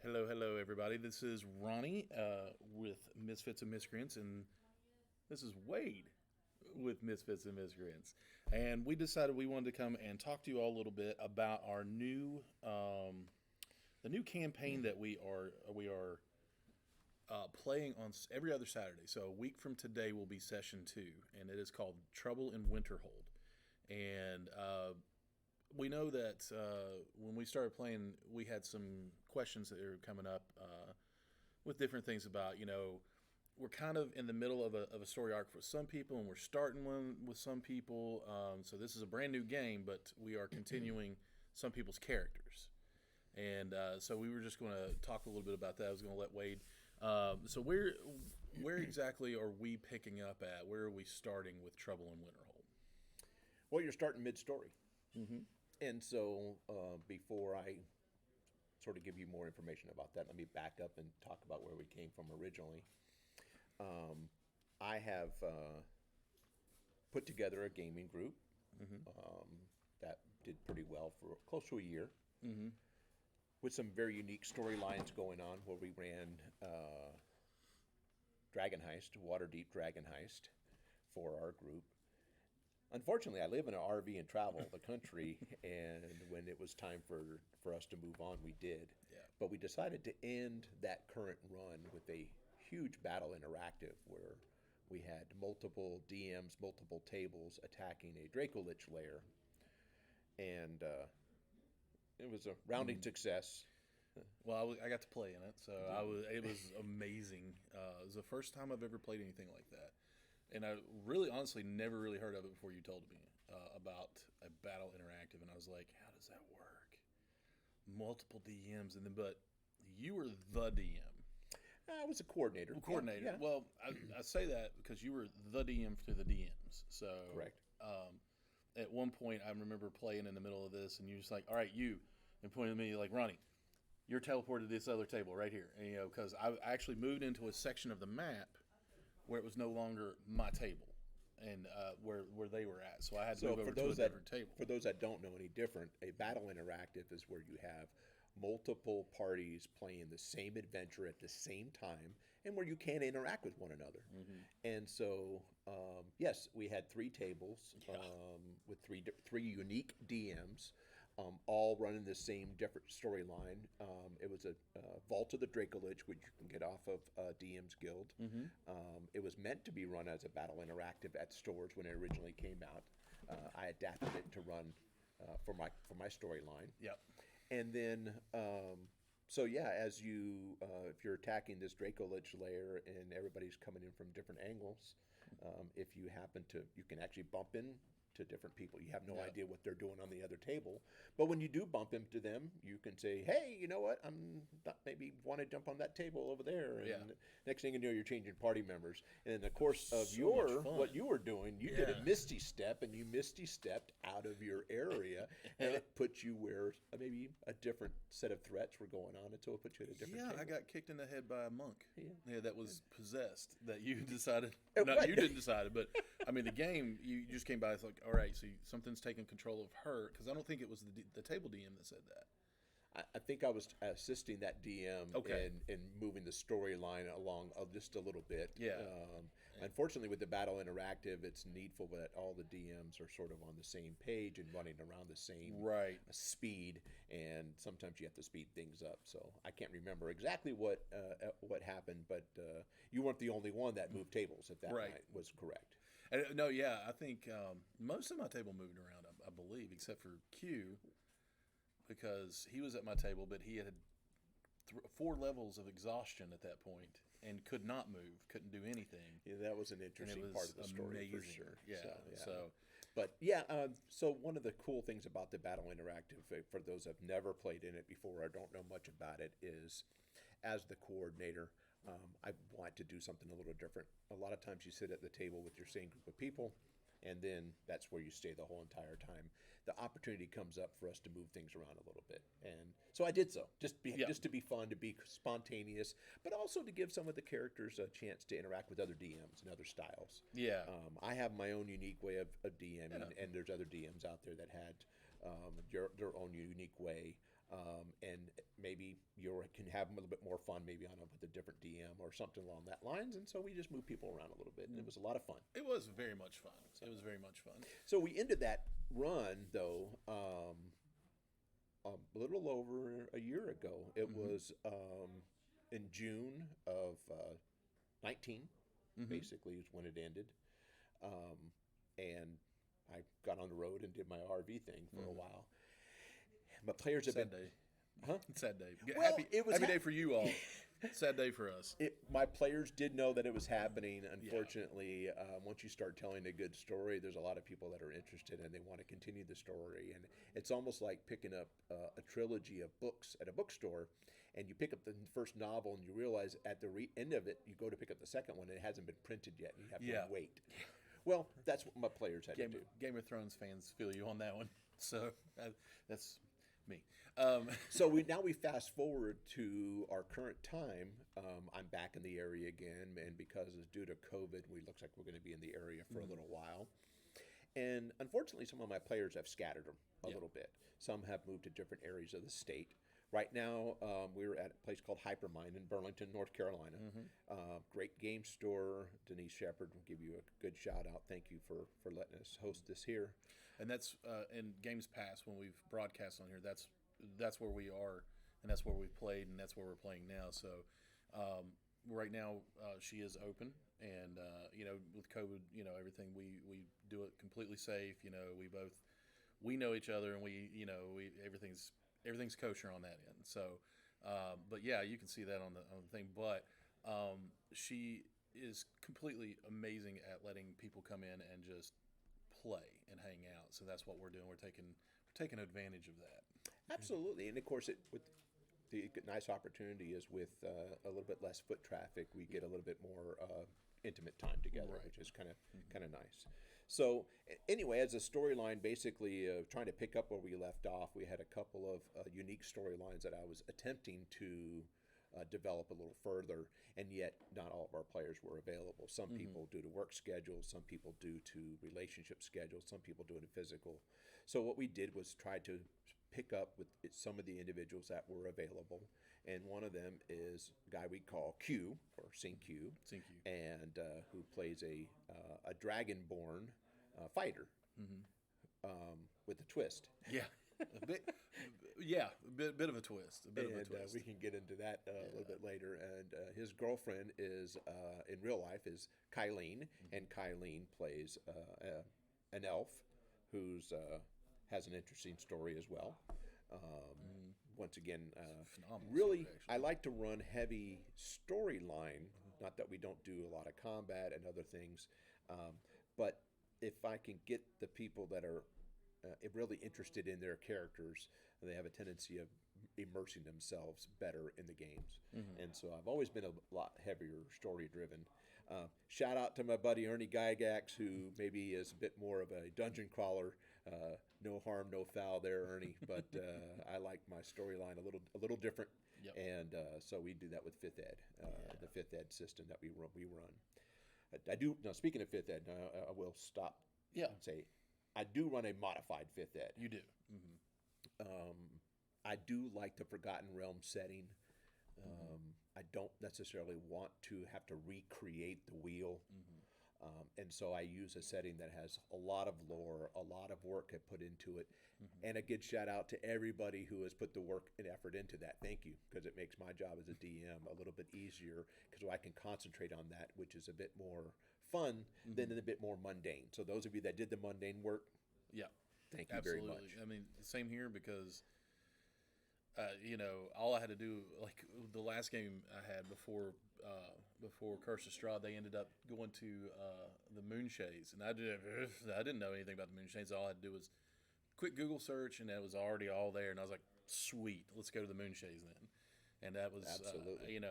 Hello, everybody. This is Ronnie with Misfits and Miscreants, and this is Wade with Misfits and Miscreants. And we decided we wanted to come and talk to you all a little bit about our the new campaign that we are playing on every other Saturday. So a week from today will be session 2, and it is called Trouble in Winterhold. And we know that when we started playing, we had some questions that are coming up with different things about, we're kind of in the middle of a story arc for some people, and we're starting one with some people. So this is a brand new game, but we are continuing some people's characters. And so we were just going to talk a little bit about that. I was going to let Wade. So where exactly are we picking up at? Where are we starting with Trouble in Winterhold? Well, you're starting mid-story. Mm-hmm. And so before I sort of give you more information about that, let me back up and talk about where we came from originally. I have put together a gaming group that did pretty well for close to a year. Mm-hmm. With some very unique storylines going on where we ran Dragon Heist, Waterdeep Dragon Heist for our group. Unfortunately, I live in an RV and travel the country, and when it was time for us to move on, we did. Yeah. But we decided to end that current run with a huge battle interactive where we had multiple DMs, multiple tables attacking a Dracolich lair. And it was a rounding success. Well, I got to play in it, so it was amazing. It was the first time I've ever played anything like that. And I really, honestly, never really heard of it before you told me about a battle interactive, and I was like, "How does that work?" Multiple DMs, but you were the DM. I was a coordinator. Coordinator. Yeah. Well, I say that because you were the DM to the DMs. So Correct. At one point, I remember playing in the middle of this, and you're just like, "All right, you," and pointing at me like, "Ronnie, you're teleported to this other table right here," and because I actually moved into a section of the map where it was no longer my table and where they were at. So I had to move over to a different table. For those that don't know any different, a battle interactive is where you have multiple parties playing the same adventure at the same time and where you can interact with one another. Mm-hmm. And so, yes, we had 3 tables with three unique DMs. All running the same different storyline. It was a Vault of the Dracolich, which you can get off of DM's Guild. Mm-hmm. It was meant to be run as a battle interactive at stores when it originally came out. I adapted it to run for my storyline. Yep. And then, as you, if you're attacking this Dracolich lair and everybody's coming in from different angles, if you happen to, you can actually bump in to different people. You have no idea what they're doing on the other table. But when you do bump into them, you can say, "Hey, you know what? I'm not, maybe want to jump on that table over there." And next thing you know, you're changing party members. And in the course of what you were doing, you did a misty step, and you misty stepped out of your area, and it put you where maybe a different set of threats were going on, and so it put you at a different table. I got kicked in the head by a monk. Yeah, that was possessed. That you decided. Right. You didn't decide it, but I mean, the game, you just came by. It's like, all right, so something's taking control of her, because I don't think it was the table DM that said that. I think I was assisting that DM in moving the storyline along just a little bit. Yeah. Unfortunately, with the battle interactive, it's needful that all the DMs are sort of on the same page and running around the same speed, and sometimes you have to speed things up. So I can't remember exactly what happened, but you weren't the only one that moved tables, if that was correct. No, yeah, I think most of my table moved around, I believe, except for Q, because he was at my table, but he had 4 levels of exhaustion at that point and could not move, couldn't do anything. Yeah, that was an interesting part of the story for sure. So one of the cool things about the Battle Interactive, for those that have never played in it before or don't know much about it, is as the coordinator, I want to do something a little different. A lot of times you sit at the table with your same group of people, and then that's where you stay the whole entire time. The opportunity comes up for us to move things around a little bit, and so I did so, just to be fun, to be spontaneous, but also to give some of the characters a chance to interact with other DMs and other styles. I have my own unique way of DMing, and there's other DMs out there that had their own unique way. and maybe you can have a little bit more fun, maybe on with a different DM or something along that lines. And so we just moved people around a little bit, and it was a lot of fun. It was very much fun. It was very much fun. So we ended that run though a little over a year ago. It was in June of 19, basically, is when it ended. And I got on the road and did my RV thing for a while. My players have Sad been... day. Huh? Sad day. Well, happy it was happy day for you all. Sad day for us. My players did know that it was happening. Unfortunately, once you start telling a good story, there's a lot of people that are interested and they want to continue the story. And it's almost like picking up a trilogy of books at a bookstore, and you pick up the first novel and you realize at the end of it, you go to pick up the second one and it hasn't been printed yet. And you have to wait. Well, that's what my players had to do. Game of Thrones fans feel you on that one. So that's me. So now we fast forward to our current time. I'm back in the area again, and because it's due to COVID, looks like we're going to be in the area for a little while. And unfortunately, some of my players have scattered them a little bit. Some have moved to different areas of the state. Right now, we're at a place called Hypermind in Burlington, North Carolina. Great game store. Denise Shepard will give you a good shout out. Thank you for letting us host this here. And that's in games past when we've broadcast on here. That's where we are, and that's where we've played, and that's where we're playing now. So right now she is open, and with COVID, everything we do it completely safe. We know each other, and we everything's kosher on that end. So, but yeah, you can see that on the thing. But she is completely amazing at letting people come in and just play and hang out. So that's what we're doing. We're taking advantage of that. Absolutely, and of course, with the nice opportunity is with a little bit less foot traffic, we get a little bit more intimate time together, which is kind of nice. So anyway, as a storyline, basically trying to pick up where we left off, we had a couple of unique storylines that I was attempting to develop a little further, and yet not all of our players were available. Some people due to work schedules, some people due to relationship schedules, some people due to physical. So what we did was try to pick up with some of the individuals that were available, and one of them is a guy we call Q, or Sing Q, and who plays a dragonborn fighter with a twist. Yeah. A bit of a twist. We can get into that a little bit later. And his girlfriend is, in real life, is Kylene, and Kylene plays an elf who's has an interesting story as well. Once again, really, story, I like to run heavy storyline. Not that we don't do a lot of combat and other things, but if I can get the people that are really interested in their characters, they have a tendency of immersing themselves better in the games. And so I've always been a lot heavier story driven. Shout out to my buddy Ernie Gygax, who maybe is a bit more of a dungeon crawler. No harm, no foul there, Ernie. But I like my storyline a little different. Yep. And so we do that with Fifth Ed, the Fifth Ed system that we run. I do now. Speaking of Fifth Ed, I will stop. And say, I do run a modified Fifth Ed. You do. I do like the Forgotten Realm setting. I don't necessarily want to have to recreate the wheel. And so I use a setting that has a lot of lore, a lot of work I put into it. And a good shout out to everybody who has put the work and effort into that. Thank you, because it makes my job as a DM a little bit easier, because I can concentrate on that, which is a bit more fun than a bit more mundane. So those of you that did the mundane work, thank you very much. I mean, same here, because all I had to do, like the last game I had before Curse of Strahd, they ended up going to the Moonshades, and I didn't know anything about the Moonshades. All I had to do was quick Google search, and it was already all there, and I was like, sweet, let's go to the Moonshades then. And that was absolutely, and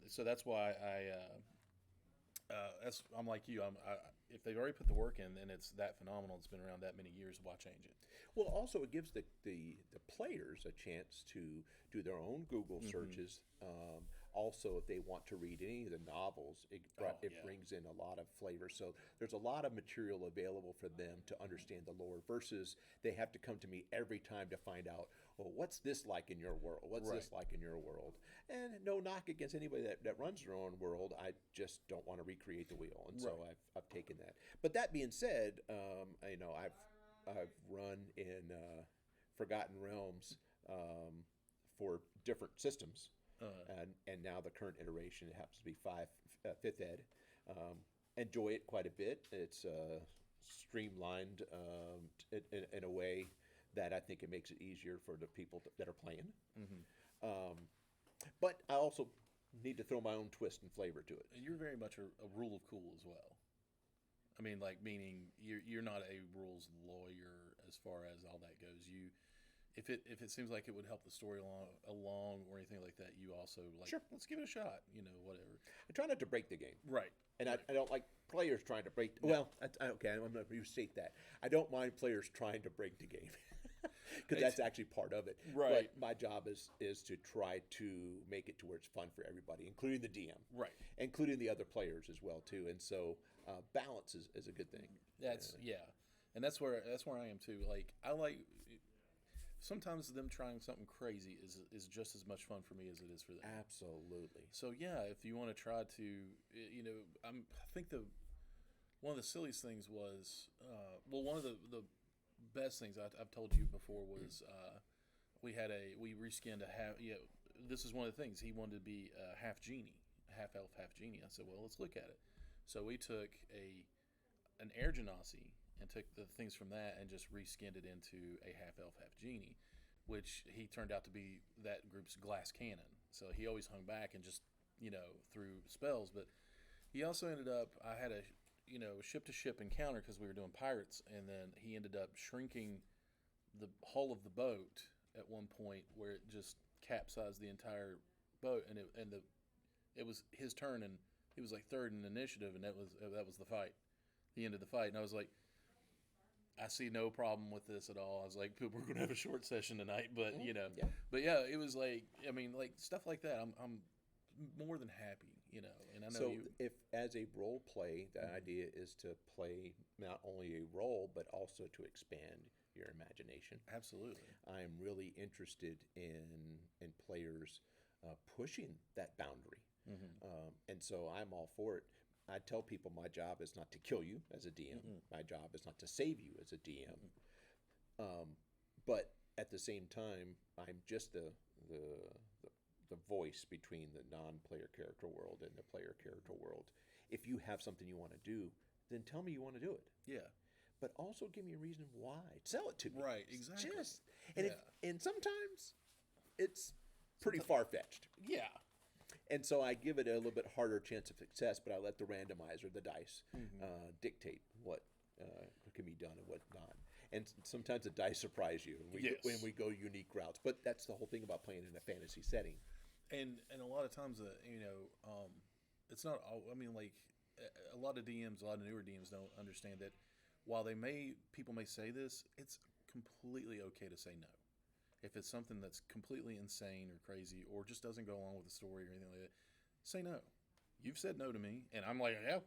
so that's why I'm like you. If they've already put the work in, then it's that phenomenal. It's been around that many years. Why change it? Well, also it gives the players a chance to do their own Google searches. also, if they want to read any of the novels, it brings in a lot of flavor. So there's a lot of material available for them to understand the lore versus they have to come to me every time to find out, well, what's this like in your world? What's this like in your world? And no knock against anybody that runs their own world. I just don't want to recreate the wheel. And so I've taken that. But that being said, I've run in Forgotten Realms for different systems. And now the current iteration, it happens to be 5th ed. Enjoy it quite a bit. It's streamlined in a way that I think it makes it easier for the people that are playing. But I also need to throw my own twist and flavor to it. And you're very much a rule of cool as well. I mean, like, meaning you're not a rules lawyer as far as all that goes. If it seems like it would help the story along or anything like that, you also like, sure, let's give it a shot, whatever. I try not to break the game. Right. And I don't like players trying to break. No. Well, okay, I'm going to restate that. I don't mind players trying to break the game because that's actually part of it. Right. But my job is to try to make it to where it's fun for everybody, including the DM. Right. Including the other players as well too. And so balance is a good thing. And that's where I am too. Like, I like. Sometimes them trying something crazy is just as much fun for me as it is for them. Absolutely. So yeah, if you want to try to, I think one of the silliest things was, one of the best things I've told you before was we reskinned a half. Yeah, this is one of the things he wanted to be a half genie, half elf, half genie. I said, well, let's look at it. So we took an air genasi and took the things from that and just reskinned it into a half-elf, half-genie, which he turned out to be that group's glass cannon. So he always hung back and just, threw spells. But he also ended up, I had a, ship-to-ship encounter because we were doing pirates, and then he ended up shrinking the hull of the boat at one point where it just capsized the entire boat, and it was his turn, and he was like third in initiative, and that was the fight, the end of the fight. And I was like, I see no problem with this at all. I was like, we're going to have a short session tonight, but but yeah, it was like, I mean, like stuff like that. I'm more than happy, and I know. So if as a role play, the idea is to play not only a role, but also to expand your imagination. Absolutely. I am really interested in players pushing that boundary. And so I'm all for it. I tell people my job is not to kill you as a DM. My job is not to save you as a DM. But at the same time, I'm just the voice between the non-player character world and the player character world. If you have something you want to do, then tell me you want to do it. Yeah. But also give me a reason why. Sell it to me. Right, exactly. And sometimes it's pretty far-fetched. Yeah. And so I give it a little bit harder chance of success, but I let the randomizer, the dice, dictate what can be done and what not. And sometimes the dice surprise you when we go unique routes. But that's the whole thing about playing in a fantasy setting. And a lot of times, it's not. I mean, like a lot of DMs, a lot of newer DMs don't understand that while people may say this, it's completely okay to say no. If it's something that's completely insane or crazy or just doesn't go along with the story or anything like that, say no. You've said no to me, and I'm like, yeah.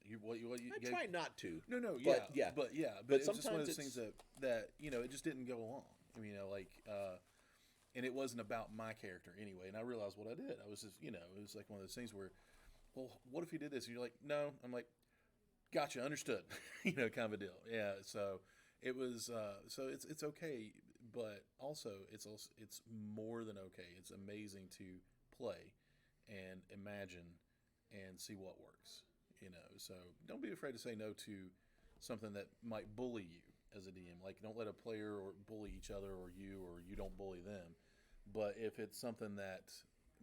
I try not to. No, but but it's just one of those things that it just didn't go along. I mean, and it wasn't about my character anyway. And I realized what I did. I was just, it was like one of those things where, well, what if he did this? And you're like, no. I'm like, gotcha, understood. Kind of a deal. Yeah. So it was. So it's okay. But also, it's more than okay. It's amazing to play and imagine and see what works. So don't be afraid to say no to something that might bully you as a DM. Like, don't let a player or bully each other or you don't bully them. But if it's something that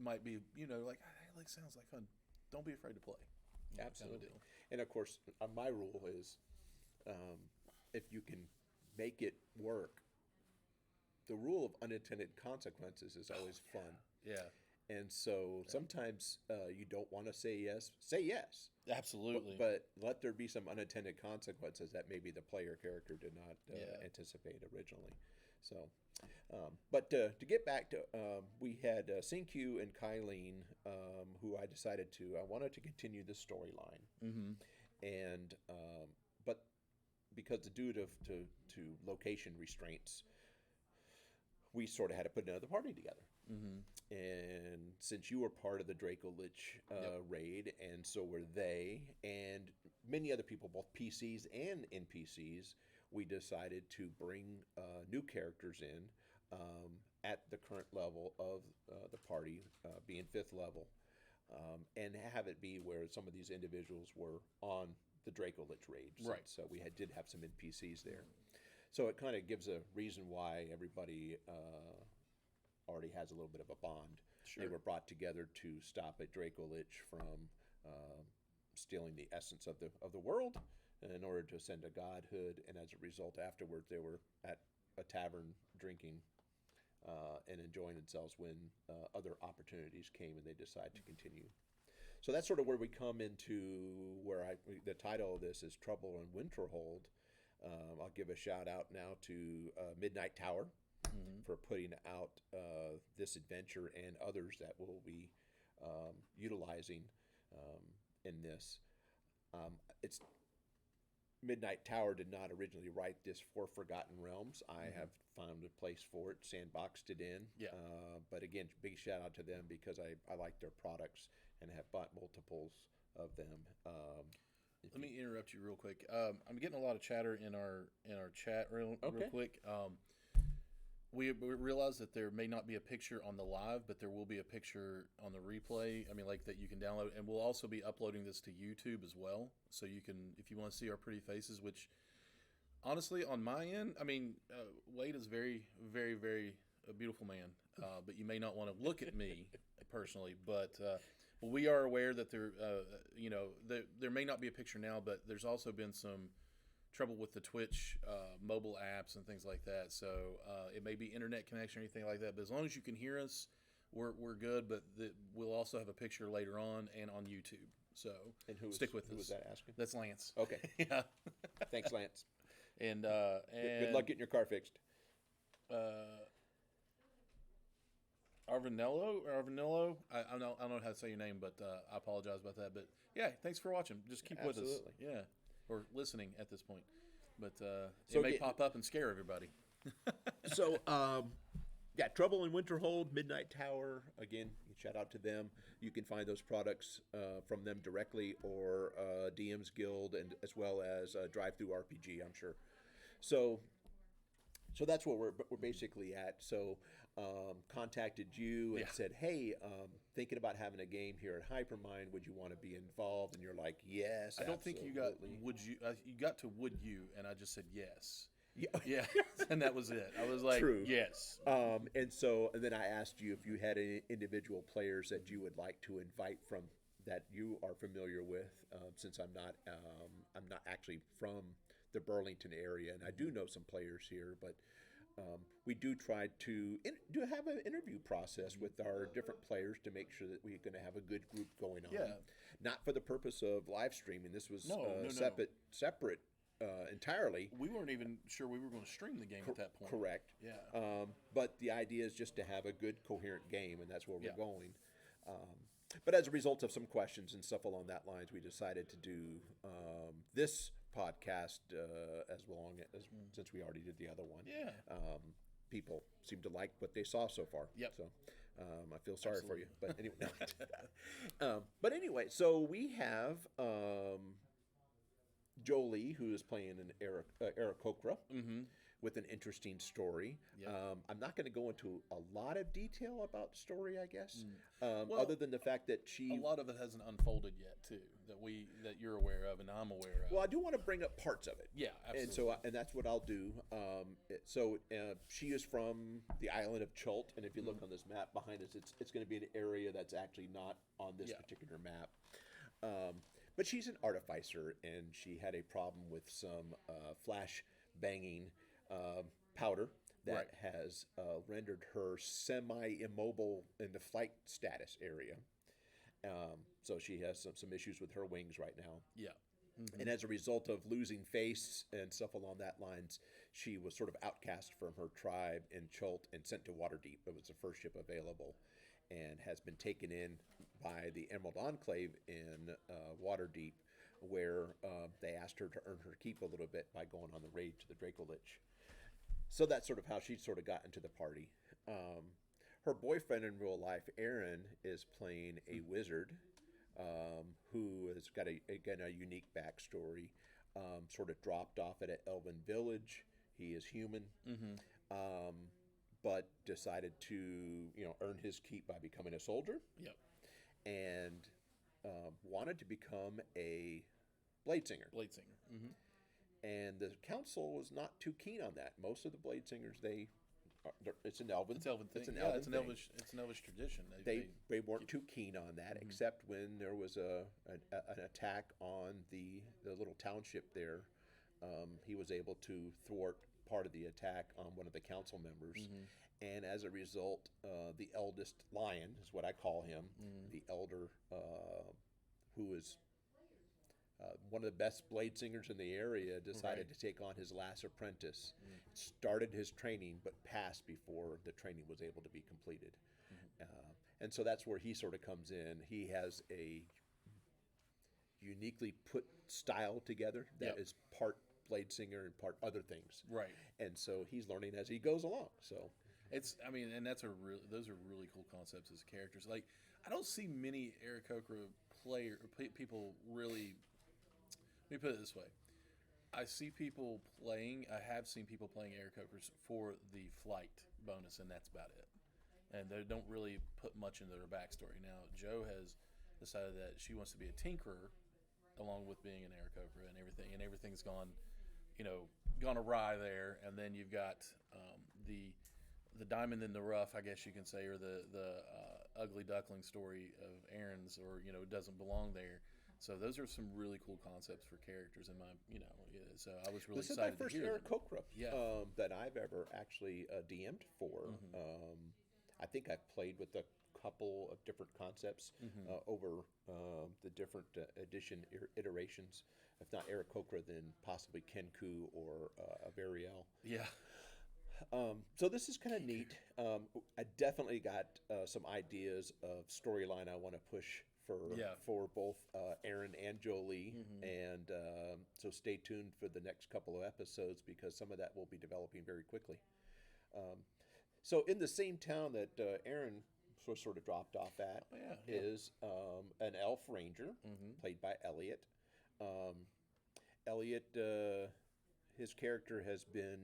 might be, like sounds like fun, don't be afraid to play. Absolutely. And of course, my rule is, if you can make it work. The rule of unintended consequences is always fun. Yeah. And so sometimes you don't want to say yes. Say yes. Absolutely. But let there be some unintended consequences that maybe the player character did not anticipate originally. So, But to get back to, we had Sinkyu and Kylene, who I wanted to continue the storyline, Mm-hmm. and but because due to location restraints, we sort of had to put another party together. Mm-hmm. And since you were part of the Draco Lich Yep. raid, and so were they, and many other people, both PCs and NPCs, we decided to bring new characters in at the current level of the party, being fifth level, and have it be where some of these individuals were on the Draco Lich raid. Right. So did have some NPCs there. So it kind of gives a reason why everybody already has a little bit of a bond. Sure. They were brought together to stop a Draco Lich from stealing the essence of the world in order to ascend to godhood. And as a result, afterwards, they were at a tavern drinking and enjoying themselves when other opportunities came and they decide to continue. So that's sort of where we come into the title of this is Trouble in Winterhold. I'll give a shout out now to Midnight Tower for putting out this adventure and others that we'll be utilizing in this. It's Midnight Tower did not originally write this for Forgotten Realms. I have found a place for it, sandboxed it in. Yeah. But again, big shout out to them because I like their products and have bought multiples of them. Let me interrupt you real quick. I'm getting a lot of chatter in our chat real quick. We realize that there may not be a picture on the live, but there will be a picture on the replay. I mean, like that you can download, and we'll also be uploading this to YouTube as well. So you can, if you want to see our pretty faces, which honestly, on my end, I mean, Wade is very, very, very a beautiful man, but you may not want to look at me personally, but we are aware that there may not be a picture now, but there's also been some trouble with the Twitch mobile apps and things like that. So it may be internet connection or anything like that. But as long as you can hear us, we're good. But we'll also have a picture later on and on YouTube. So stick with us. Who was that asking? That's Lance. Okay. Yeah. Thanks, Lance. And good luck getting your car fixed. Arvanello. I don't know how to say your name, but I apologize about that. But yeah, thanks for watching. Just keep with us. Yeah. Or listening at this point, but it may pop up and scare everybody. So, Trouble in Winterhold, Midnight Tower. Again, shout out to them. You can find those products from them directly, or DM's Guild, and as well as Drive Through RPG. I'm sure. So that's what we're basically at. So, contacted you and said, "Hey, thinking about having a game here at Hypermind. Would you want to be involved?" And you're like, "Yes." I don't think you got would you. You got to would you, and I just said yes. Yeah, and that was it. I was like, True. Yes. And then I asked you if you had any individual players that you would like to invite from that you are familiar with. Since I'm not actually from the Burlington area, and I do know some players here, but. We do try to do have an interview process with our different players to make sure that we're going to have a good group going on. Yeah. Not for the purpose of live streaming. This was No. separate entirely. We weren't even sure we were going to stream the game at that point. Correct. Yeah. But the idea is just to have a good, coherent game, and that's where we're going. But as a result of some questions and stuff along that lines, we decided to do this podcast since we already did the other one. Yeah. People seem to like what they saw so far. Yep. So I feel sorry for you, but anyway. But anyway, so we have Jolie, who is playing an Aarakocra with an interesting story. Yep. I'm not going to go into a lot of detail about the story, I guess, Well, other than the fact that a lot of it hasn't unfolded yet, too, that you're aware of and I'm aware of. Well, I do want to bring up parts of it. Yeah, absolutely. And that's what I'll do. She is from the island of Chult, and if you look on this map behind us, it's going to be an area that's actually not on this particular map. But she's an artificer, and she had a problem with some flash banging powder that has rendered her semi-immobile in the flight status area. So she has some issues with her wings right now. Yeah. And as a result of losing face and stuff along that lines, she was sort of outcast from her tribe in Chult and sent to Waterdeep. It was the first ship available, and has been taken in by the Emerald Enclave in Waterdeep, where they asked her to earn her keep a little bit by going on the raid to the Dracolich. So that's sort of how she sort of got into the party. Her boyfriend in real life, Aaron, is playing a wizard who has got again a unique backstory. Sort of dropped off at an elven village. He is human, but decided to earn his keep by becoming a soldier. Yep. And wanted to become a blade singer. Blade singer. Mm-hmm. And the council was not too keen on that. Most of the blade singers, it's an elven. It's elven thing. It's an yeah, elven it's an thing. elvish tradition. They weren't too keen on that, except when there was an attack on the little township there. He was able to thwart part of the attack on one of the council members, and as a result, the eldest lion is what I call him, the elder, who is one of the best blade singers in the area, decided to take on his last apprentice. Started his training, but passed before the training was able to be completed. And so that's where he sort of comes in. He has a uniquely put style together that is part blade singer and part other things. Right. And so he's learning as he goes along. So and those are really cool concepts as characters. Like, I don't see many Aarakocra people really. Let me put it this way. I have seen people playing Aarakocras for the flight bonus, and that's about it. And they don't really put much into their backstory. Now, Jo has decided that she wants to be a tinkerer along with being an Aarakocra and everything's gone awry there. And then you've got the diamond in the rough, I guess you can say, or the ugly duckling story of Aaron's, or doesn't belong there. So those are some really cool concepts for characters in my, so I was really excited to hear This is my first Aarakocra that I've ever actually DM'd for. I think I've played with a couple of different concepts over the different edition iterations. If not Aarakocra, then possibly Kenku or Avariel. Yeah. So this is kind of neat. I definitely got some ideas of storyline I want to push for both Aaron and Jolie, and so stay tuned for the next couple of episodes, because some of that will be developing very quickly. So in the same town that Aaron sort of dropped off at is an elf ranger played by Elliot. Elliot, his character has been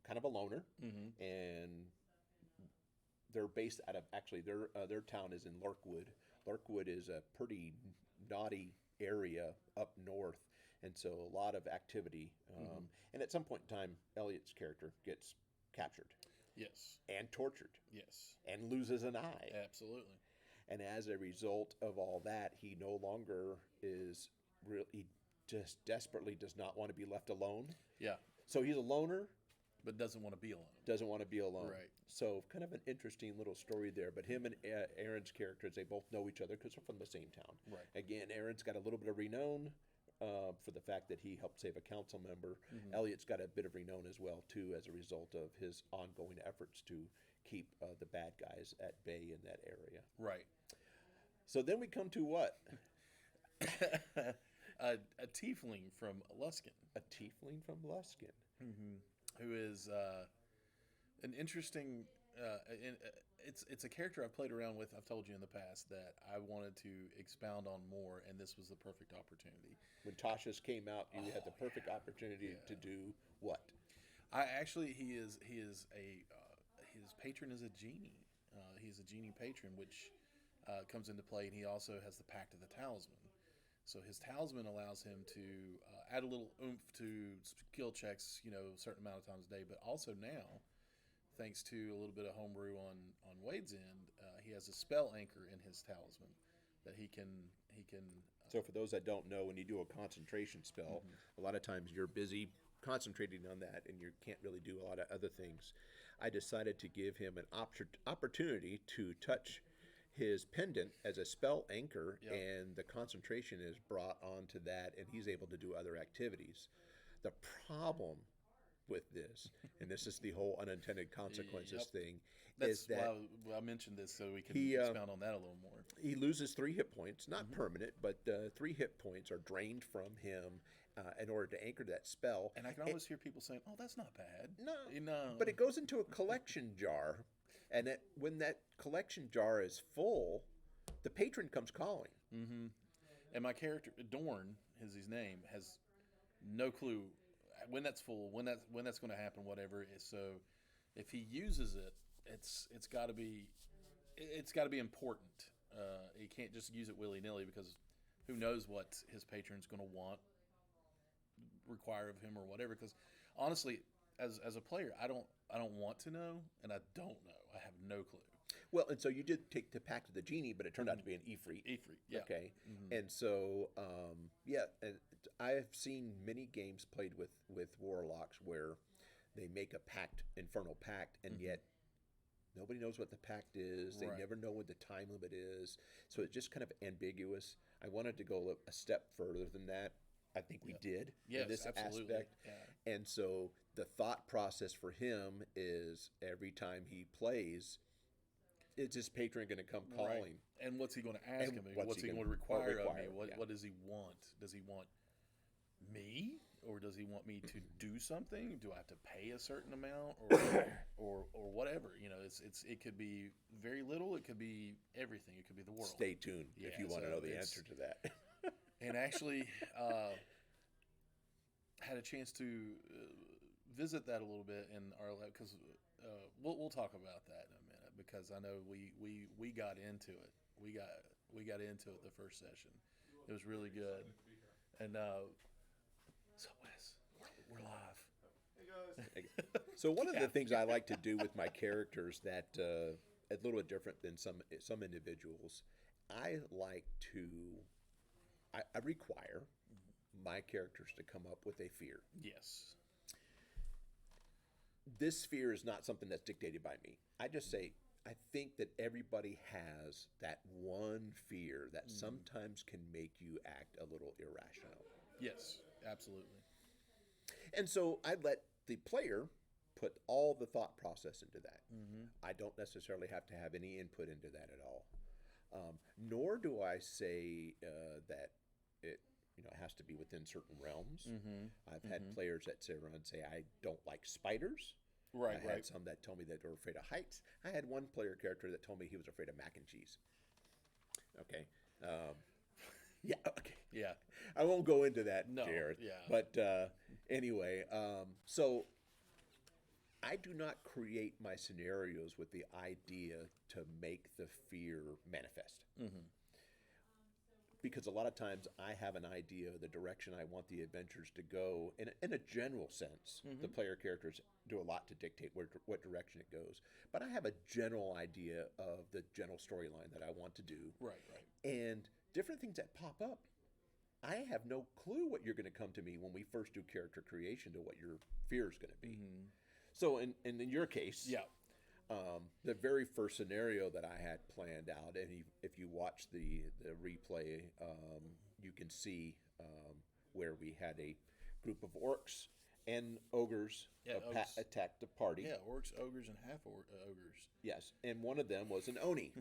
kind of a loner, and they're based out of, actually their town is in Larkwood. Larkwood is a pretty naughty area up north, and so a lot of activity. And at some point in time, Elliot's character gets captured. Yes. And tortured. Yes. And loses an eye. Absolutely. And as a result of all that, he no longer is he just desperately does not want to be left alone. Yeah. So he's a loner, but doesn't want to be alone. Doesn't want to be alone. Right. So kind of an interesting little story there. But him and Aaron's characters, they both know each other because they're from the same town. Right. Again, Aaron's got a little bit of renown for the fact that he helped save a council member. Elliot's got a bit of renown as well, too, as a result of his ongoing efforts to keep the bad guys at bay in that area. Right. So then we come to what? a tiefling from Luskin. A tiefling from Luskin. Who is an interesting... It's a character I've played around with, I've told you in the past, that I wanted to expound on more, and this was the perfect opportunity. When Tasha's came out, you had the perfect opportunity to do what? His patron is a genie. He's a genie patron, which comes into play, and he also has the Pact of the Talisman. So his talisman allows him to add a little oomph to skill checks, a certain amount of times a day, but also now, thanks to a little bit of homebrew on Wade's end, he has a spell anchor in his talisman that he can. So for those that don't know, when you do a concentration spell, a lot of times you're busy concentrating on that and you can't really do a lot of other things. I decided to give him an opportunity to touch his pendant as a spell anchor, and the concentration is brought onto that, and he's able to do other activities. The problem with this, and this is the whole unintended consequences thing, That's is that why I mentioned this so we can he expound on that a little more. he loses 3 hit points, not permanent, but 3 hit points are drained from him in order to anchor that spell. And I can always hear people saying, "Oh, that's not bad." No, but it goes into a collection jar, and when that collection jar is full, the patron comes calling. Mm-hmm. And my character Dorn is his name, has no clue when that's full, when that's going to happen, whatever. So if he uses it, it's got to be important. He can't just use it willy nilly because who knows what his patron's going to require of him or whatever. Because honestly, as a player, I don't want to know, and I don't know. I have no clue. Well, and so you did take the Pact of the Genie, but it turned out to be an Ifrit. Ifrit, yeah. Okay, and so and I have seen many games played with warlocks where they make a pact, infernal pact, and yet nobody knows what the pact is. They never know what the time limit is, so it's just kind of ambiguous. I wanted to go a step further than that. I think we did in this aspect. Yeah. And so the thought process for him is every time he plays, is his patron going to come calling? Right. And what's he going to ask him? What's he going to require of me? What does he want? Does he want me, or does he want me to do something? Do I have to pay a certain amount, or whatever? You know, it could be very little. It could be everything. It could be the world. Stay tuned if you want to know the answer to that. And actually, had a chance to visit that a little bit in our lab because we'll talk about that in a minute because I know we got into it. We got into it the first session. It was really good. And so Wes, we're live. Hey guys. So one of the things I like to do with my characters that a little bit different than some individuals, I like to. I require my characters to come up with a fear. Yes. This fear is not something that's dictated by me. I just say, I think that everybody has that one fear that sometimes can make you act a little irrational. Yes, absolutely. And so I let the player put all the thought process into that. I don't necessarily have to have any input into that at all. Nor do I say that it has to be within certain realms. I've had players that sit around and say, I don't like spiders. Right, I had some that told me that they were afraid of heights. I had one player character that told me he was afraid of mac and cheese. Okay. Yeah, okay. Yeah. I won't go into that, No, Jared. yeah. But anyway, so I do not create my scenarios with the idea to make the fear manifest. Because a lot of times I have an idea of the direction I want the adventures to go in a general sense. The player characters do a lot to dictate what direction it goes. But I have a general idea of the general storyline that I want to do. Right. And different things that pop up, I have no clue what you're going to come to me when we first do character creation to what your fear is going to be. So in your case, the very first scenario that I had planned out, and if you watch the replay, you can see where we had a group of orcs and ogres attack the party. Yeah, orcs, ogres, and half ogres. Yes, and one of them was an Oni,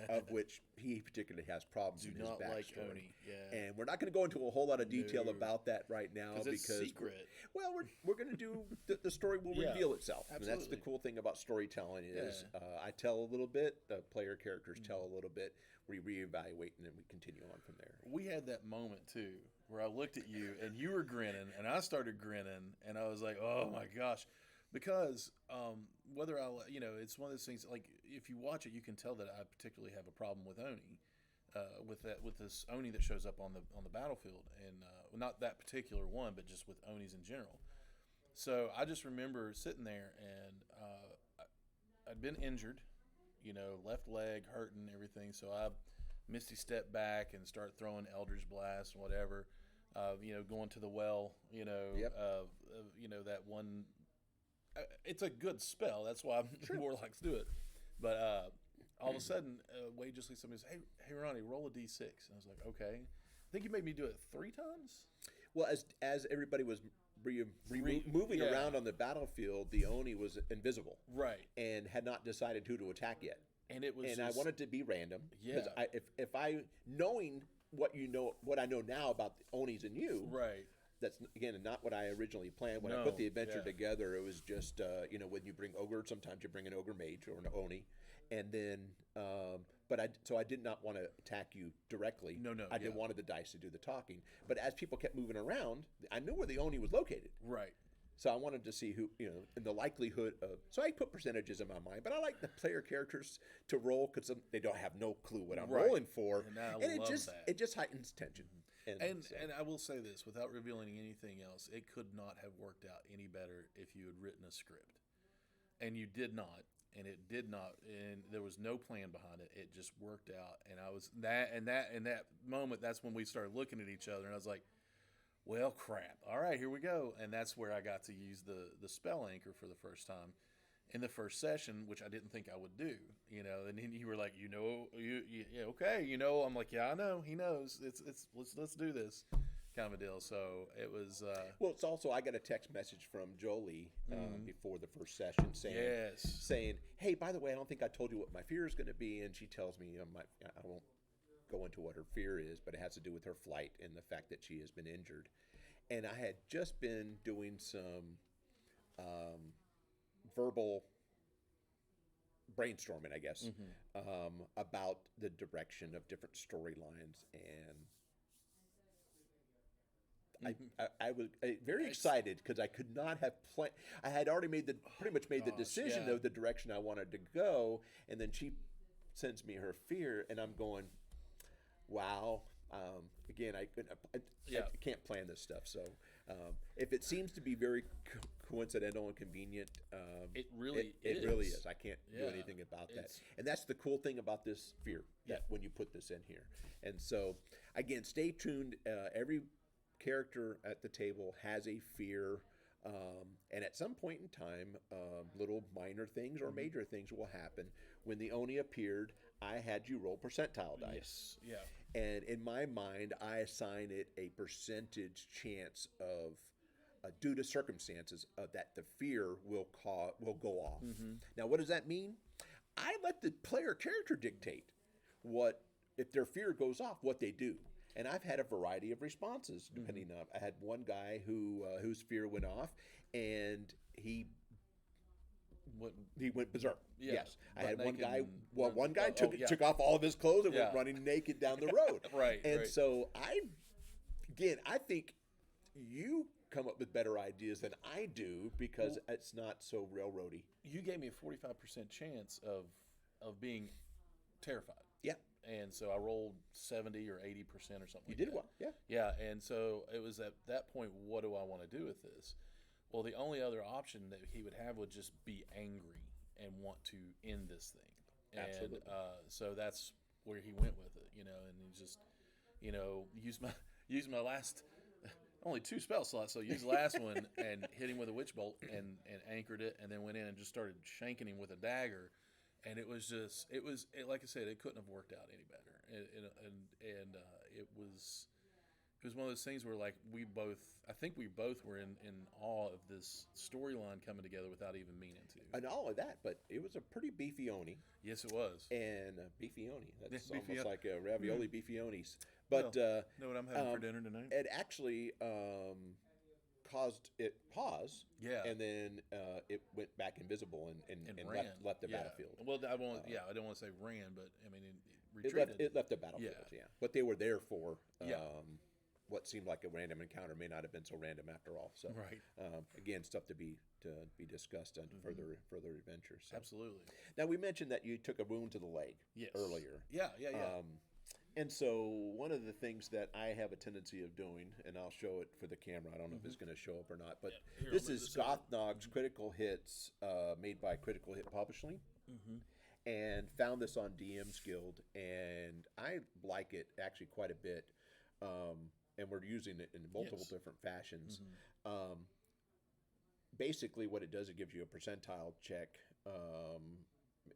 of which he particularly has problems in his backstory. Do not like Oni, yeah. And we're not going to go into a whole lot of detail about that right now because it's secret. Well, we're going to do the story will reveal itself. Absolutely. And that's the cool thing about storytelling is I tell a little bit, the player characters tell a little bit, we reevaluate, and then we continue on from there. We had that moment too where I looked at you and you were grinning and I started grinning and I was like, oh my gosh. Because whether it's one of those things, like if you watch it, you can tell that I particularly have a problem with Oni, with this Oni that shows up on the battlefield, and not that particular one, but just with Onis in general. So I just remember sitting there, and I'd been injured, left leg hurting, everything. So I misty step back and start throwing Eldritch Blast and whatever, going to the well, that one. It's a good spell. That's why warlocks do it. But all of a sudden, Wade just leaves somebody and says, hey, Ronnie, roll a d6. And I was like, okay. I think you made me do it 3 times. Well, as everybody was moving yeah. around on the battlefield, the Oni was invisible Right. and had not decided who to attack yet. And it was And I wanted to be random. Yeah. Because if I, knowing what I know now about the Onis and you, right. that's, again, not what I originally planned. When I No, put the adventure yeah. together, it was just, when you bring Ogre, sometimes you bring an Ogre Mage or an Oni. And then, so I did not want to attack you directly. No, I didn't wanted the dice to do the talking. But as people kept moving around, I knew where the Oni was located. Right. So I wanted to see who, and the likelihood of. So I put percentages in my mind, but I like the player characters to roll because they don't have no clue what I'm Right. rolling for, And I love that. it just heightens tension. And So- I will say this, without revealing anything else, it could not have worked out any better if you had written a script. And you did not, and it did not, and there was no plan behind it. It just worked out, and I was in that moment. That's when we started looking at each other, and I was like, "Well, crap! All right, here we go." And that's where I got to use the spell anchor for the first time in the first session, which I didn't think I would do. And then you were like, yeah, okay, I'm like, yeah, I know, he knows. It's let's do this kind of a deal. So it was. Well, it's also, I got a text message from Jolie before the first session saying, "Hey, by the way, I don't think I told you what my fear is going to be." And she tells me, I won't go into what her fear is, but it has to do with her flight and the fact that she has been injured. And I had just been doing some verbal brainstorming, I guess, about the direction of different storylines, and I was very excited because I could not have planned. I had already pretty much made the decision of the direction I wanted to go, and then she sends me her fear, and I'm going, wow. Again, I can't plan this stuff. So if it seems to be very coincidental and convenient, it really is. I can't do anything about that. It's- And that's the cool thing about this fear, that when you put this in here. And so, again, stay tuned. Every character at the table has a fear, and at some point in time, little minor things or major things will happen. When the Oni appeared, I had you roll percentile dice. Yes. Yeah. And in my mind, I assign it a percentage chance of, due to circumstances, that the fear will go off. Now, what does that mean? I let the player character dictate what, if their fear goes off, what they do. And I've had a variety of responses depending on. I had one guy whose fear went off, and he went berserk. Yeah, yes, I butt had one naked guy. and Well, one guy oh, yeah. took off all of his clothes and went Yeah. running naked down the road. Right, And right. so I think you come up with better ideas than I do because it's not so railroady. You gave me a 45% chance of being terrified. Yeah, And so I rolled 70 or 80% or something. you like did that. well. Yeah. Yeah, and so it was at that point, what do I want to do with this? Well, the only other option that he would have would just be angry and want to end this thing. Absolutely. And so that's where he went with it, and he just, use my last, only 2 spell slots, so use the last one and hit him with a witch bolt and anchored it, and then went in and just started shanking him with a dagger. And it was just, like I said, it couldn't have worked out any better. And it was one of those things where, like, I think we both were in awe of this storyline coming together without even meaning to. And all of that, but it was a pretty beefy Oni. Yes, it was. And beefy Oni. That's Yeah, beefy almost Oni. like a ravioli beefy Onis. But Know what I'm having for dinner tonight? it actually caused it pause. Yeah. And then it went back invisible and ran. left the Yeah. battlefield. Well, I don't want to say ran, but I mean, it It retreated. left the battlefield, Yeah. yeah. What they were there for, Yeah. what seemed like a random encounter may not have been so random after all. So, Right. Again, stuff to be discussed on further adventures. So. Absolutely. Now, we mentioned that you took a wound to the leg Yes. earlier. Yeah. And so one of the things that I have a tendency of doing, and I'll show it for the camera. I don't know if it's going to show up or not, but Here, this I'll move is this over. Gothnog's Critical Hits, made by Critical Hit Publishing, and found this on DM's Guild, and I like it actually quite a bit, and we're using it in multiple Yes. different fashions. Basically, what it does, it gives you a percentile check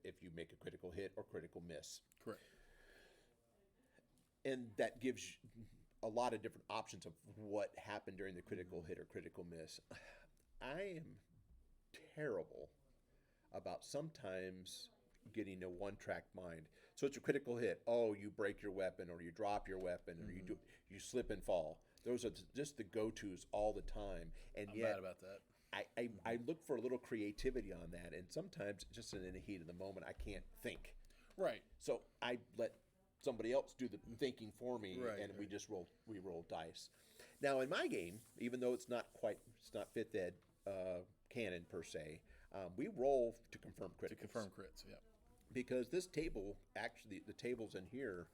if you make a critical hit or critical miss. Correct. And that gives a lot of different options of what happened during the critical hit or critical miss. I am terrible about sometimes getting a one-track mind. So it's a critical hit. Oh, you break your weapon, or you drop your weapon, or you slip and fall. Those are just the go-tos all the time. And I'm yet, bad about that. I look for a little creativity on that, and sometimes just in the heat of the moment, I can't think. Right. So I let somebody else do the thinking for me, Right, and we right. just roll dice. Now in my game, even though it's not fifth ed canon per se, we roll to confirm To criticals. confirm crits, yeah. Because this table, actually, the tables in here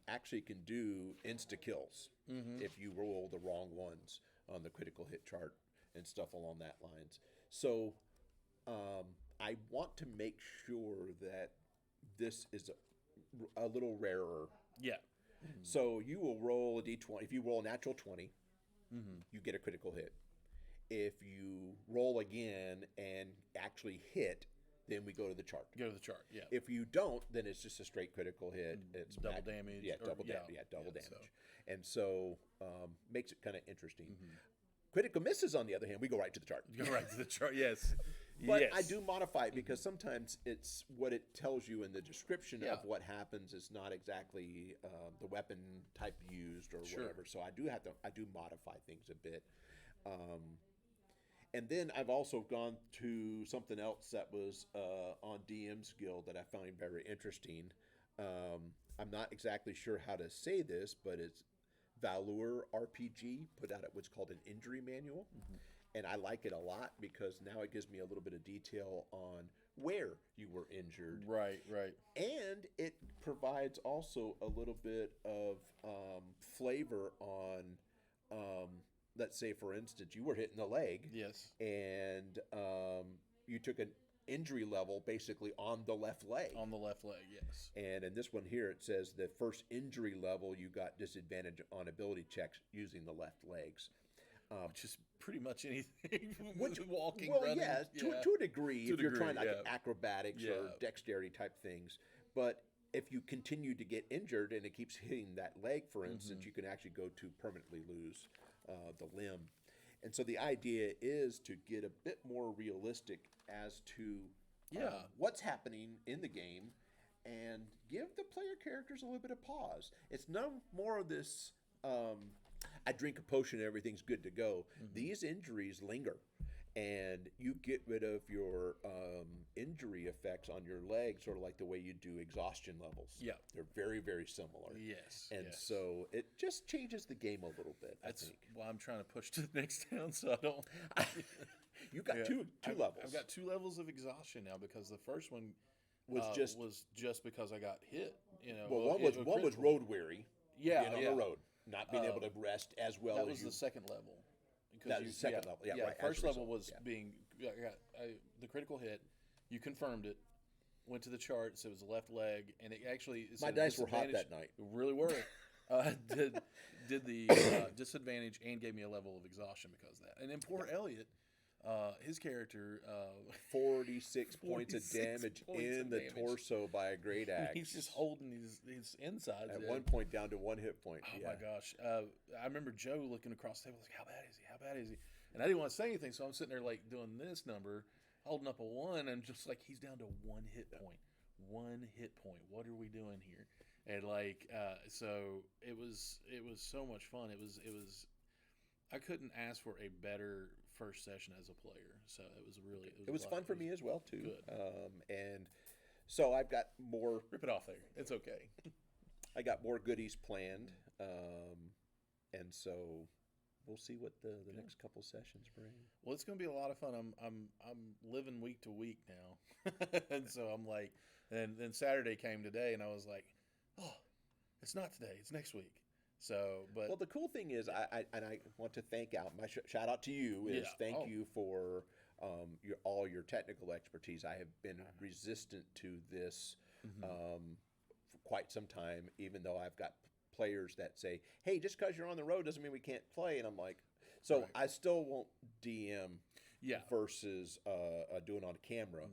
actually can do insta kills if you roll the wrong ones on the critical hit chart and stuff along that lines. So I want to make sure that this is a little rarer. Yeah. So you will roll a d20. If you roll a natural 20, you get a critical hit. If you roll again and actually hit, then we go to the chart. Go to the chart, yeah. If you don't, then it's just a straight critical hit. It's Double damage. Yeah, or- double yeah, damage. Yeah, double damage. So. And so makes it kind of interesting. Critical misses, on the other hand, we go right to the chart. Go right to the chart, yes. But yes. I do modify it because sometimes it's what it tells you in the description Yeah. of what happens is not exactly the weapon type used or Sure. whatever. So I do modify things a bit. And then I've also gone to something else that was on DM's Guild that I found very interesting. I'm not exactly sure how to say this, but it's Valor RPG put out what's called an injury manual. And I like it a lot because now it gives me a little bit of detail on where you were injured. Right, right. And it provides also a little bit of flavor on, let's say, for instance, you were hit in the leg. Yes. And you took an injury level basically on the left leg. On the left leg, yes. And in this one here, it says the first injury level, you got disadvantage on ability checks using the left legs. Which is pretty much anything. Which, walking, well, running. yeah, to a degree, To a if you're degree, trying like yeah. acrobatics or Yeah. dexterity type things. But if you continue to get injured and it keeps hitting that leg, for instance, you can actually go to permanently lose the limb. And so the idea is to get a bit more realistic as to what's happening in the game and give the player characters a little bit of pause. It's no more of this, I drink a potion and everything's good to go. These injuries linger. And you get rid of your injury effects on your legs, sort of like the way you do exhaustion levels. Yeah. They're very, very similar. Yes. And yes. so it just changes the game a little bit, That's I think. why I'm trying to push to the next town so I don't. You got Yeah. two levels. I've got 2 levels of exhaustion now because the first one was just because I got hit. You know, well, one was road weary. Yeah, being on the road, not being able to rest as well That as was you. the second level. Because That was the second level. Yeah, right, as First a level result, was yeah. being the critical hit. You confirmed it. Went to the chart, so it was the left leg, and it actually. My said dice were hot disadvantage. that night. Really were. Did the disadvantage and gave me a level of exhaustion because of that. And then poor Elliot, his character, 46 points of 46 damage points in of the damage. torso by a great axe. he's just holding his insides. At in. one point down to 1 hit point. Oh yeah. my gosh! I remember Joe looking across the table like, "How bad is he? How bad is he?" And I didn't want to say anything, so I'm sitting there like doing this number, holding up a 1, and just like he's down to 1 hit point. 1 hit point. What are we doing here? And like, so it was so much fun. It was. I couldn't ask for a better first session as a player. So it was really. It was fun for me as well too. Good. And so I've got more. Rip it off there. It's okay. I got more goodies planned, and so we'll see what the next couple sessions bring. Well, it's going to be a lot of fun. I'm living week to week now, and so I'm like, and then Saturday came today, and I was like, oh, it's not today, it's next week. So, but Well, the cool thing is, I want to thank out my shout out to you is thank you for all your technical expertise. I have been resistant to this for quite some time, even though I've got players that say, "Hey, just because you're on the road doesn't mean we can't play." And I'm like, so Right. I still won't DM yeah, versus doing on camera,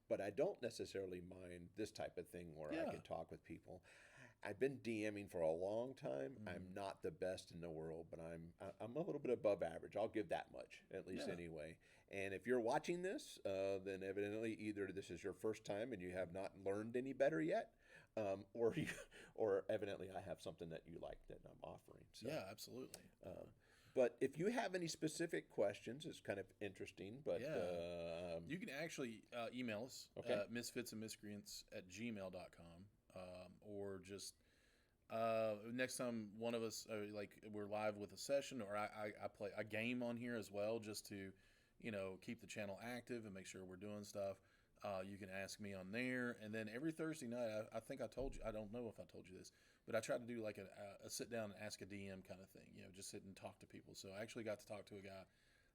but I don't necessarily mind this type of thing where I Yeah. can talk with people. I've been DMing for a long time. I'm not the best in the world, but I'm a little bit above average. I'll give that much, at least anyway. And if you're watching this, then evidently either this is your first time and you have not learned any better yet, or evidently I have something that you like that I'm offering. So, Yeah, absolutely. but if you have any specific questions, it's kind of interesting. But you can actually email us at misfitsandmiscreants@gmail.com, or just next time one of us like we're live with a session, or I play a game on here as well, just to keep the channel active and make sure we're doing stuff. You can ask me on there, and then every Thursday night, I think I told you, I don't know if I told you this, but I try to do like a sit down and ask a DM kind of thing, just sit and talk to people. So I actually got to talk to a guy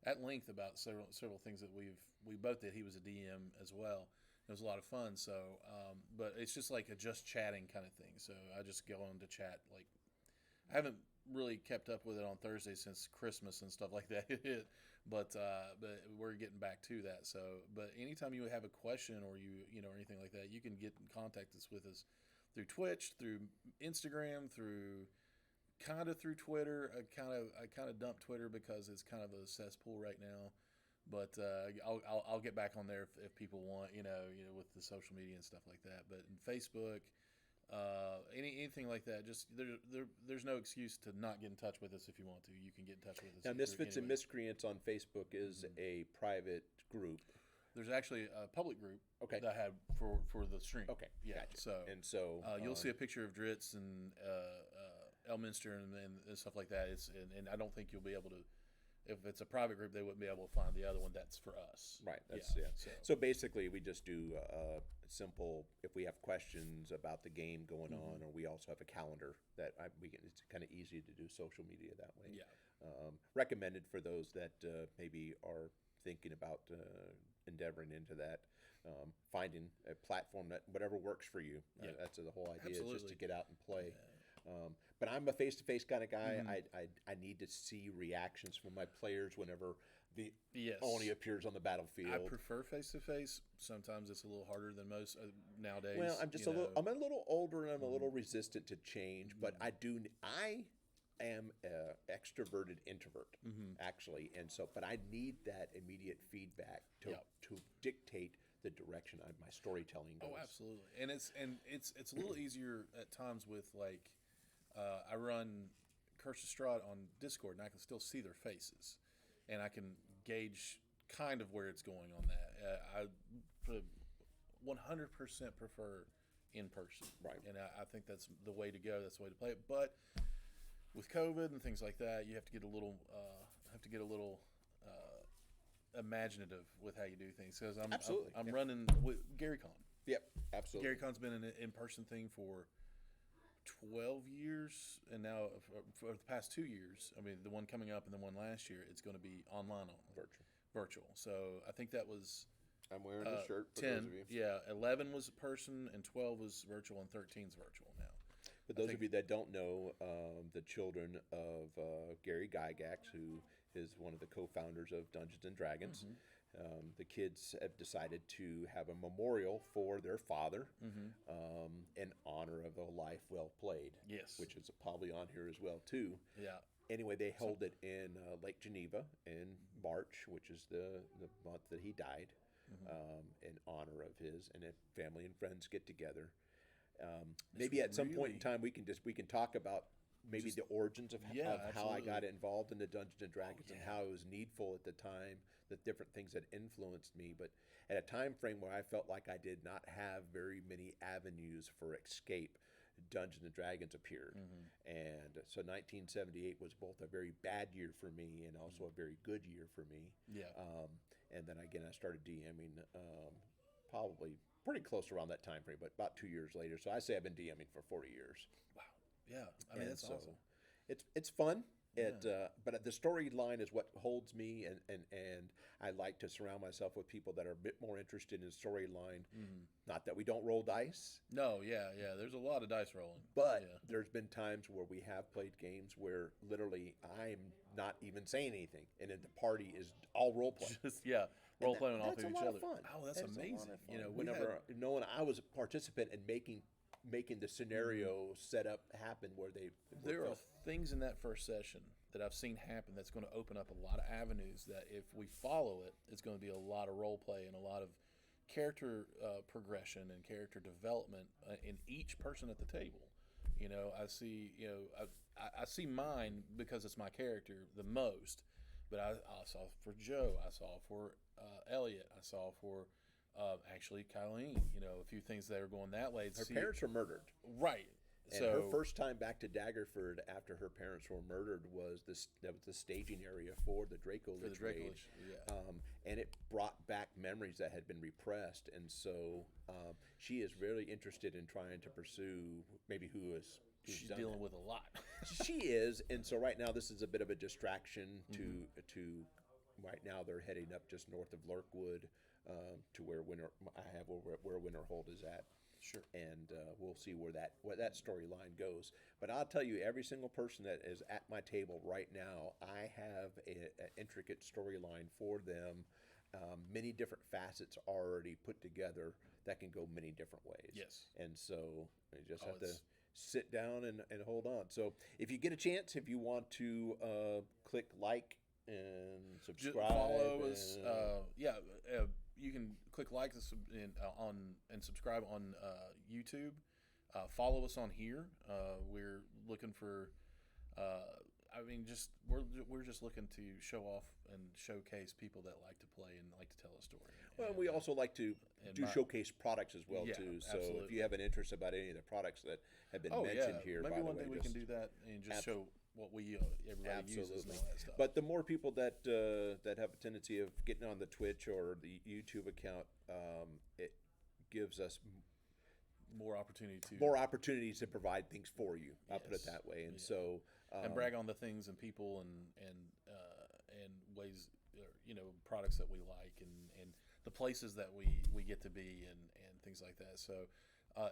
at length about several things that we both did. He was a DM as well. It was a lot of fun. So, but it's just like a just chatting kind of thing. So I just go on to chat. Like, I haven't really kept up with it on Thursday since Christmas and stuff like that hit. But we're getting back to that. So, but anytime you have a question or or anything like that, you can get in contact with us through Twitch, through Instagram, through Twitter. I kind of dumped Twitter because it's kind of a cesspool right now. But I'll get back on there if people want, with the social media and stuff like that. But in Facebook, anything like that, just there's no excuse to not get in touch with us. If you want to, you can get in touch with us. Now, Misfits and Miscreants on Facebook is a private group. There's actually a public group that I had for the stream. Okay, yeah. Gotcha. So you'll see a picture of Dritz and Elminster and stuff like that. And I don't think you'll be able to. If it's a private group, they wouldn't be able to find the other one. That's for us. Right. So basically, we just do simple. If we have questions about the game going on, or we also have a calendar that it's kind of easy to do social media that way. Yeah. Recommended for those that maybe are thinking about endeavoring into that. Finding a platform that whatever works for you. Yeah. That's the whole idea. Absolutely. Is just to get out and play. Yeah. But I'm a face-to-face kind of guy. I need to see reactions from my players whenever the Oni appears on the battlefield. I prefer face-to-face. Sometimes it's a little harder than most nowadays. Well, I'm just I'm a little older and I'm a little resistant to change. But I am an extroverted introvert, actually, and so. But I need that immediate feedback to dictate the direction of my storytelling goes. Oh, absolutely, and it's a little easier at times with like. I run Curse of Strahd on Discord, and I can still see their faces, and I can gauge kind of where it's going on that. I 100% prefer in person, right? And I think that's the way to go. That's the way to play it. But with COVID and things like that, you have to get a little imaginative with how you do things. Because I'm running with Gary Con. Yep, absolutely. Gary Con's been an in-person thing for 12 years, and now for the past 2 years, I mean, the one coming up and the one last year, it's going to be online only. Virtual. So I think that was... I'm wearing the shirt for 10, those of you. Yeah, 11 was person, and 12 was virtual, and 13's virtual now. But those of you that don't know, the children of Gary Gygax, who is one of the co-founders of Dungeons & Dragons, the kids have decided to have a memorial for their father in honor of a life well played. Yes. Which is probably on here as well, too. Yeah. Anyway, they held it in Lake Geneva in March, which is the month that he died, in honor of his, and then family and friends get together. Maybe at some point in time we can talk about maybe the origins of how I got involved in the Dungeons and Dragons and how it was needful at the time, the different things that influenced me. But at a time frame where I felt like I did not have very many avenues for escape, Dungeons and Dragons appeared. And so 1978 was both a very bad year for me and also a very good year for me. Yeah. And then again, I started DMing probably pretty close around that time frame, but about 2 years later. So I say I've been DMing for 40 years. Wow. Yeah. I mean, that's awesome. It's fun. But the storyline is what holds me, and I like to surround myself with people that are a bit more interested in storyline. Not that we don't roll dice. No, yeah. There's a lot of dice rolling. But there's been times where we have played games where literally I'm not even saying anything, and then the party is all role playing. Role playing off of each other. Fun. Oh, that's amazing. Whenever knowing I was a participant in making making the scenario set up happen where they. There are things in that first session that I've seen happen that's going to open up a lot of avenues that if we follow it, it's going to be a lot of role play and a lot of character progression and character development in each person at the table. I see, I see mine because it's my character the most, but I saw for Joe, I saw for Elliot, I saw for actually Colleen, a few things that are going that way. Her parents were murdered. Right. And her first time back to Daggerford after her parents were murdered was that was the staging area for the Draco Lich raid. Yeah. And it brought back memories that had been repressed. And so she is really interested in trying to pursue maybe who's She's dealing with a lot. She is. And so right now this is a bit of a distraction to right now they're heading up just north of Lurkwood to where Winterhold is at. Sure. And we'll see where that storyline goes. But I'll tell you, every single person that is at my table right now, I have an intricate storyline for them, many different facets already put together that can go many different ways. Yes. And so you just have to sit down and hold on. So if you get a chance, if you want to click like and subscribe. Follow us. You can click like and subscribe on YouTube. Follow us on here. We're looking for. We're just looking to show off and showcase people that like to play and like to tell a story. Well, we also like to showcase products as well too. So absolutely. If you have an interest about any of the products that have been mentioned here, maybe one day we can do that and just show what everybody uses and all that stuff. But the more people that have a tendency of getting on the Twitch or the YouTube account, it gives us more opportunities to provide things for you. I'll put it that way. And so and brag on the things and people and ways, products that we like and the places that we get to be and things like that. So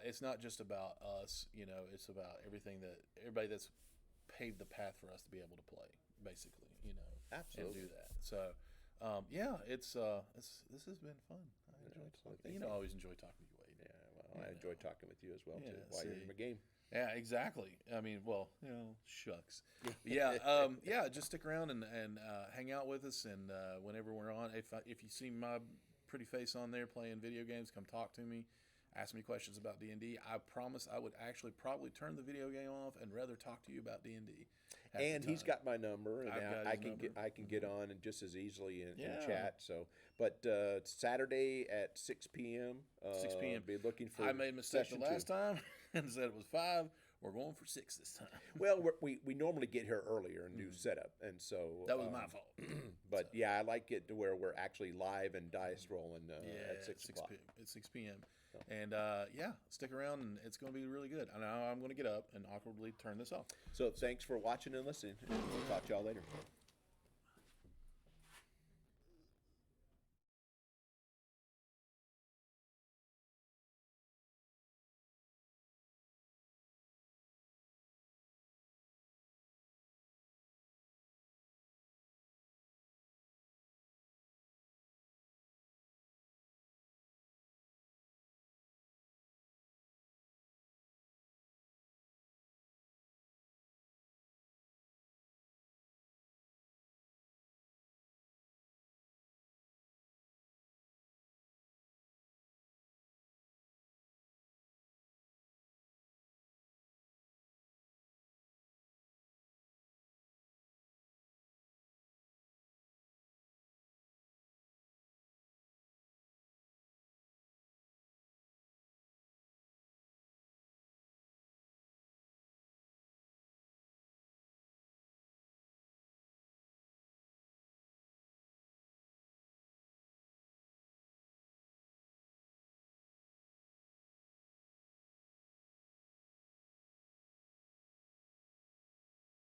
it's not just about us, it's about everybody that's paved the path for us to be able to play, basically, absolutely, and do that. So this has been fun. I enjoyed talking. I always enjoy talking to you, Wade. Yeah, well, I enjoy talking with you as well too. While you're in the game. Yeah, exactly. I mean, shucks. Just stick around and hang out with us. And whenever we're on, if you see my pretty face on there playing video games, come talk to me. Ask me questions about D&D. I promise I would actually probably turn the video game off and rather talk to you about D&D. And he's got my number, and I can get on and just as easily in chat. So, but Saturday at 6 p.m. 6 p.m. Be looking for. I made a mistake the last time and said it was 5. We're going for 6 this time. Well, we normally get here earlier and do setup, and so that was my fault. But I like it to where we're actually live and dice rolling at 6 o'clock. At 6 p.m. And stick around, and it's going to be really good. And now I'm going to get up and awkwardly turn this off. So thanks for watching and listening. And we'll talk to y'all later.